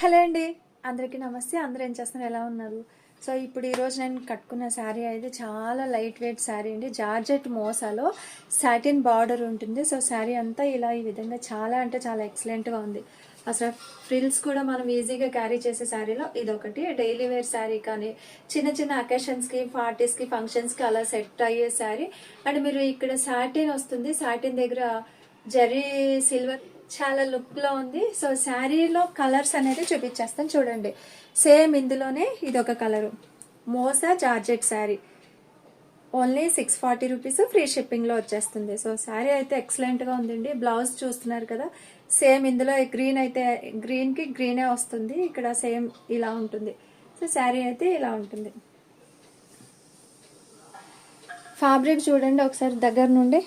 Hello అండి, అందరికీ నమస్తే. అందరూ ఏం చేస్తున్నారు, ఎలా ఉన్నారు? సో ఇప్పుడు ఈరోజు నేను కట్టుకున్న శారీ అయితే చాలా లైట్ వెయిట్ శారీ అండి. జార్జెట్ మోసాలో సాటిన్ బార్డర్ ఉంటుంది. సో శారీ అంతా ఇలా ఈ విధంగా చాలా అంటే చాలా ఎక్సలెంట్గా ఉంది. అసలు ఫ్రిల్స్ కూడా మనం ఈజీగా క్యారీ చేసే శారీలో ఇదొకటి. డైలీ వేర్ శారీ కానీ చిన్న చిన్న అకేషన్స్కి, పార్టీస్కి, ఫంక్షన్స్కి అలా సెట్ అయ్యే శారీ. అండ్ మీరు ఇక్కడ సాటిన్ వస్తుంది, సాటిన్ దగ్గర జరీ సిల్వర్ చాలా లుక్ లో ఉంది. సో శారీలో కలర్స్ అనేది చూపించేస్తాను చూడండి. సేమ్ ఇందులోనే ఇదొక colour, Mosa georgette sari. Only 640 rupees, free shipping లో వచ్చేస్తుంది. సో శారీ అయితే ఎక్సలెంట్ గా ఉందండి. బ్లౌజ్ చూస్తున్నారు కదా, సేమ్ ఇందులో గ్రీన్ అయితే గ్రీన్ కి గ్రీనే వస్తుంది, ఇక్కడ సేమ్ ఇలా ఉంటుంది. సో శారీ అయితే ఇలా ఉంటుంది. ఫ్యాబ్రిక్ చూడండి ఒకసారి దగ్గర నుండి.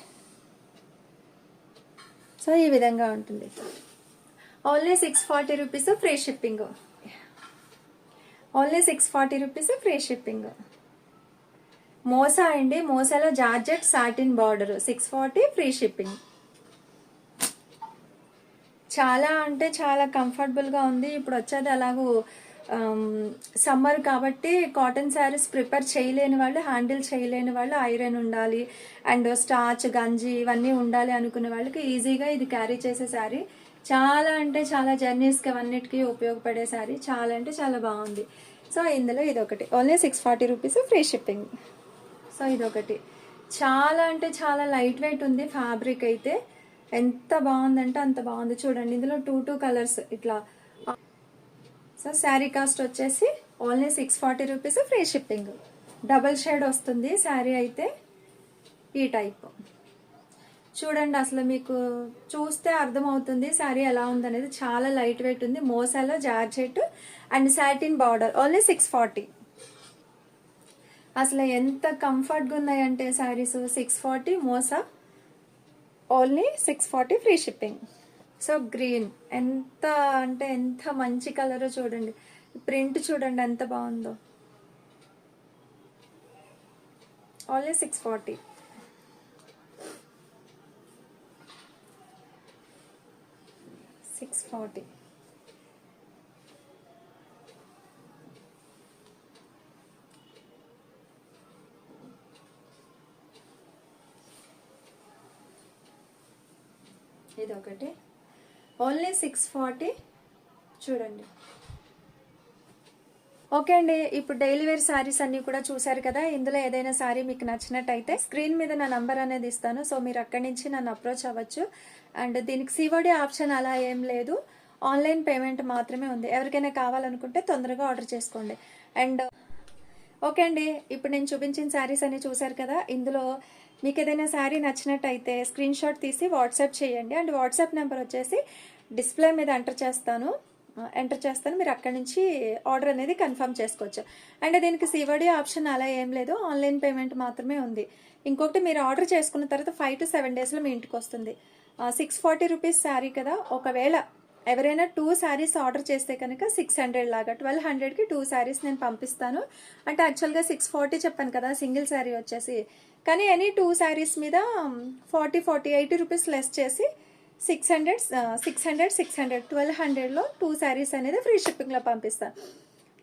సో ఈ విధంగా ఉంటుంది. Only 640 rupees, free shipping. Only 640 rupees, free shipping. మోసా అండి, మోసాలో georgette satin border, 640, free shipping. చాలా అంటే చాలా కంఫర్టబుల్గా ఉంది. ఇప్పుడు వచ్చేది అలాగూ సమ్మర్ కాబట్టి కాటన్ శారీస్ ప్రిపేర్ చేయలేని వాళ్ళు, హ్యాండిల్ చేయలేని వాళ్ళు, ఐరన్ ఉండాలి అండ్ స్టార్చ్ గంజి ఇవన్నీ ఉండాలి అనుకునే వాళ్ళకి ఈజీగా ఇది క్యారీ చేసే శారీ. చాలా అంటే చాలా జర్నీస్కి అన్నిటికీ ఉపయోగపడే శారీ. చాలా అంటే చాలా బాగుంది. సో ఇందులో ఇదొకటి, only 640 rupees, free shipping. So ఇదొకటి చాలా అంటే చాలా లైట్ వెయిట్ ఉంది. ఫ్యాబ్రిక్ అయితే ఎంత బాగుందంటే అంత బాగుంది. చూడండి ఇందులో టూ కలర్స్ ఇట్లా. సో శారీ కాస్ట్ వచ్చేసి only 640 rupees, free shipping. Double shade వస్తుంది శారీ అయితే ఈ టైప్. చూడండి అసలు మీకు చూస్తే అర్థమవుతుంది శారీ ఎలా ఉందనేది. చాలా లైట్ వెయిట్ ఉంది. మోసాలో georgette and satin border, only 640. అసలు ఎంత కంఫర్ట్గా ఉన్నాయంటే శారీస్. 640 మోసా, only 640, free shipping. So green ఎంత అంటే ఎంత మంచి కలర్ చూడండి. ప్రింట్ చూడండి ఎంత బాగుందో. ఓన్లీ 640. ఇదొకటి, ఓన్లీ 640. చూడండి. ఓకే అండి, ఇప్పుడు డైలీ వేర్ శారీస్ అన్ని కూడా చూసారు కదా. ఇందులో ఏదైనా శారీ మీకు నచ్చినట్టయితే స్క్రీన్ మీద నా నంబర్ అనేది ఇస్తాను. సో మీరు అక్కడి నుంచి నన్ను అప్రోచ్ అవ్వచ్చు. అండ్ దీనికి సిఓడి ఆప్షన్ అలా ఏం లేదు, ఆన్లైన్ పేమెంట్ మాత్రమే ఉంది. ఎవరికైనా కావాలనుకుంటే తొందరగా ఆర్డర్ చేసుకోండి. అండ్ ఓకే అండి, ఇప్పుడు నేను చూపించిన శారీస్ అన్ని చూసారు కదా. ఇందులో మీకు ఏదైనా శారీ నచ్చినట్టయితే స్క్రీన్ షాట్ తీసి వాట్సాప్ చేయండి. అండ్ వాట్సాప్ నెంబర్ వచ్చేసి డిస్ప్లే మీద ఎంటర్ చేస్తాను. మీరు అక్కడి నుంచి ఆర్డర్ అనేది కన్ఫర్మ్ చేసుకోవచ్చు. అండ్ దీనికి సిఓడి ఆప్షన్ అలా ఏం లేదు, ఆన్లైన్ పేమెంట్ మాత్రమే ఉంది. ఇంకొకటి, మీరు ఆర్డర్ చేసుకున్న తర్వాత 5 to 7 డేస్లో మీ ఇంటికి వస్తుంది. 640 రూపీస్ శారీ కదా, ఒకవేళ ఎవరైనా 2 శారీస్ ఆర్డర్ చేస్తే కనుక 600 లాగా 1200కి 2 శారీస్ నేను పంపిస్తాను. అంటే యాక్చువల్గా 640 చెప్పాను కదా సింగిల్ శారీ వచ్చేసి. కానీ ఎనీ 2 శారీస్ మీద 80 రూపీస్ లెస్ చేసి 600 1200లో 2 శారీస్ అనేది ఫ్రీ షిప్పింగ్లో పంపిస్తాను.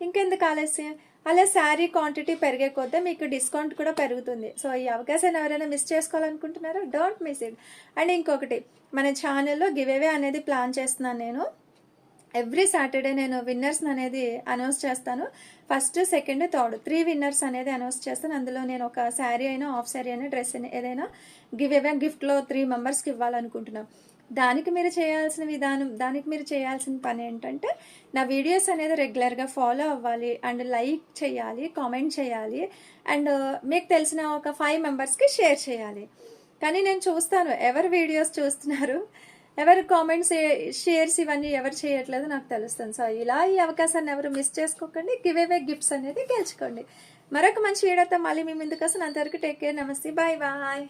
ఇంకెందుకు ఆలస్యం, అలా శారీ క్వాంటిటీ పెరిగే కొద్దీ మీకు డిస్కౌంట్ కూడా పెరుగుతుంది. సో ఈ అవకాశాన్ని ఎవరైనా మిస్ చేసుకోవాలనుకుంటున్నారో డోంట్ మిస్ ఇట్. అండ్ ఇంకొకటి, మన ఛానల్లో గివ్ అవే అనేది ప్లాన్ చేస్తున్నాను నేను. ఎవ్రీ సాటర్డే నేను విన్నర్స్ అనేది అనౌన్స్ చేస్తాను. ఫస్ట్, సెకండ్, థర్డ్ 3 విన్నర్స్ అనేది అనౌన్స్ చేస్తాను. అందులో నేను ఒక శారీ అయినా, హాఫ్ శారీ అయినా, డ్రెస్ అయినా ఏదైనా గివ్ అవే గిఫ్ట్లో 3 మెంబర్స్కి ఇవ్వాలనుకుంటున్నాను. దానికి మీరు చేయాల్సిన పని ఏంటంటే నా వీడియోస్ అనేది రెగ్యులర్గా ఫాలో అవ్వాలి అండ్ లైక్ చేయాలి, కామెంట్ చేయాలి అండ్ మీకు తెలిసిన ఒక 5 మెంబర్స్కి షేర్ చేయాలి. కానీ నేను చూస్తాను ఎవరు వీడియోస్ చూస్తున్నారు, ఎవరు కామెంట్స్, షేర్స్ ఇవన్నీ ఎవరు చేయట్లేదు నాకు తెలుస్తుంది. సో ఇలా ఈ అవకాశాన్ని ఎవరు మిస్ చేసుకోకండి. గివ్ అవే గిఫ్ట్స్ అనేది గెలుచుకోండి. మరొక మంచి వీడియోతో మళ్ళీ మీ ముందుకు వస్తాను. అంతవరకు టేక్ కేర్, నమస్తే, బాయ్ బాయ్.